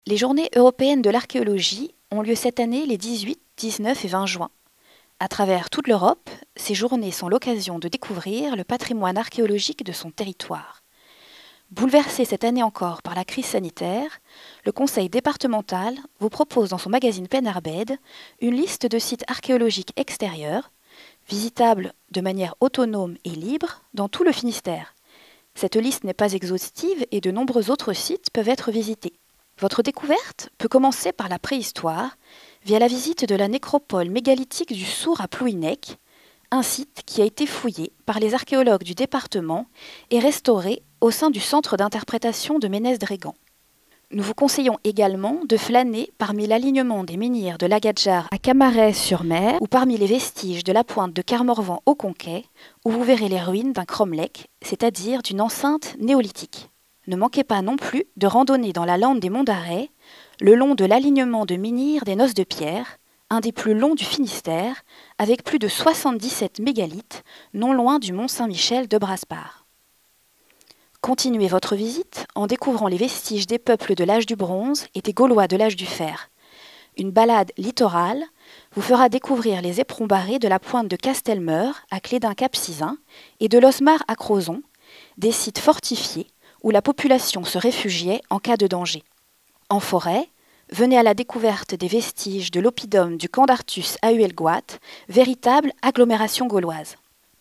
Les Journées européennes de l'archéologie ont lieu cette année les 18, 19 et 20 juin. À travers toute l'Europe, ces journées sont l'occasion de découvrir le patrimoine archéologique de son territoire. Bouleversé cette année encore par la crise sanitaire, le Conseil départemental vous propose dans son magazine Penarbed une liste de sites archéologiques extérieurs, visitables de manière autonome et libre dans tout le Finistère. Cette liste n'est pas exhaustive et de nombreux autres sites peuvent être visités. Votre découverte peut commencer par la préhistoire, via la visite de la nécropole mégalithique du Sourd à Plouhinec, un site qui a été fouillé par les archéologues du département et restauré au sein du centre d'interprétation de Ménez-Drégan. Nous vous conseillons également de flâner parmi l'alignement des menhirs de l'Agadjar à Camaret-sur-Mer ou parmi les vestiges de la pointe de Carmorvan au Conquet, où vous verrez les ruines d'un cromlech, c'est-à-dire d'une enceinte néolithique. Ne manquez pas non plus de randonner dans la lande des Monts d'Arrée, le long de l'alignement de menhirs des Noces de Pierre, un des plus longs du Finistère, avec plus de 77 mégalithes, non loin du Mont Saint-Michel de Brasparts. Continuez votre visite en découvrant les vestiges des peuples de l'âge du bronze et des Gaulois de l'âge du fer. Une balade littorale vous fera découvrir les éperons barrés de la pointe de Castelmeur à Clédin-Cap-Sizun et de l'Osmar à Crozon, des sites fortifiés où la population se réfugiait en cas de danger. En forêt, venez à la découverte des vestiges de l'oppidum du camp d'Artus à Huelgoat, véritable agglomération gauloise.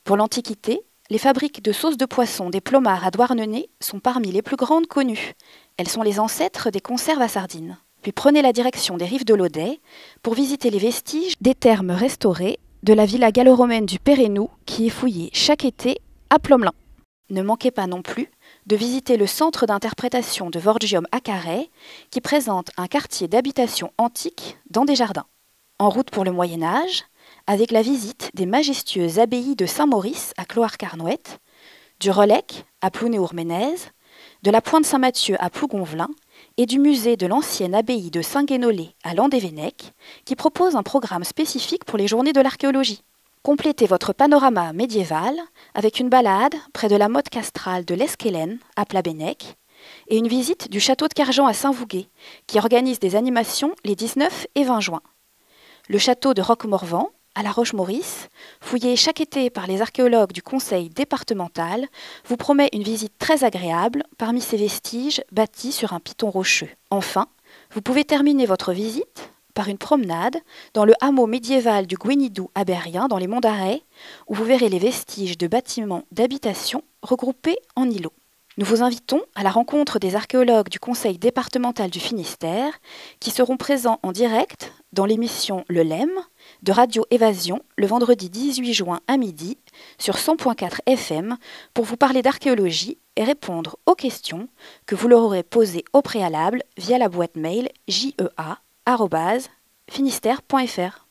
Pour l'Antiquité, les fabriques de sauces de poisson des Plomards à Douarnenez sont parmi les plus grandes connues. Elles sont les ancêtres des conserves à sardines. Puis prenez la direction des rives de l'Audet pour visiter les vestiges des thermes restaurés de la villa gallo-romaine du Pérénou qui est fouillée chaque été à Plomelin. Ne manquez pas non plus de visiter le centre d'interprétation de Vorgium à Carhaix, qui présente un quartier d'habitation antique dans des jardins. En route pour le Moyen-Âge, avec la visite des majestueuses abbayes de Saint-Maurice à Cloire-Carnouët, du Relecq à Plounéour-Ménez, de la Pointe Saint-Mathieu à Plougonvelin et du musée de l'ancienne abbaye de Saint-Guénolé à Landévennec, qui propose un programme spécifique pour les journées de l'archéologie. Complétez votre panorama médiéval avec une balade près de la motte castrale de l'Esquélène à Plabennec et une visite du château de Carjan à Saint-Vougué qui organise des animations les 19 et 20 juin. Le château de Roquemorvan à La Roche-Maurice, fouillé chaque été par les archéologues du conseil départemental, vous promet une visite très agréable parmi ses vestiges bâtis sur un piton rocheux. Enfin, vous pouvez terminer votre visite par une promenade dans le hameau médiéval du Guénidou à Berrien, dans les Monts d'Arrée, où vous verrez les vestiges de bâtiments d'habitation regroupés en îlots. Nous vous invitons à la rencontre des archéologues du Conseil départemental du Finistère, qui seront présents en direct dans l'émission Le LEM de Radio Évasion le vendredi 18 juin à midi sur 100.4 FM pour vous parler d'archéologie et répondre aux questions que vous leur aurez posées au préalable via la boîte mail jea@finistère.fr.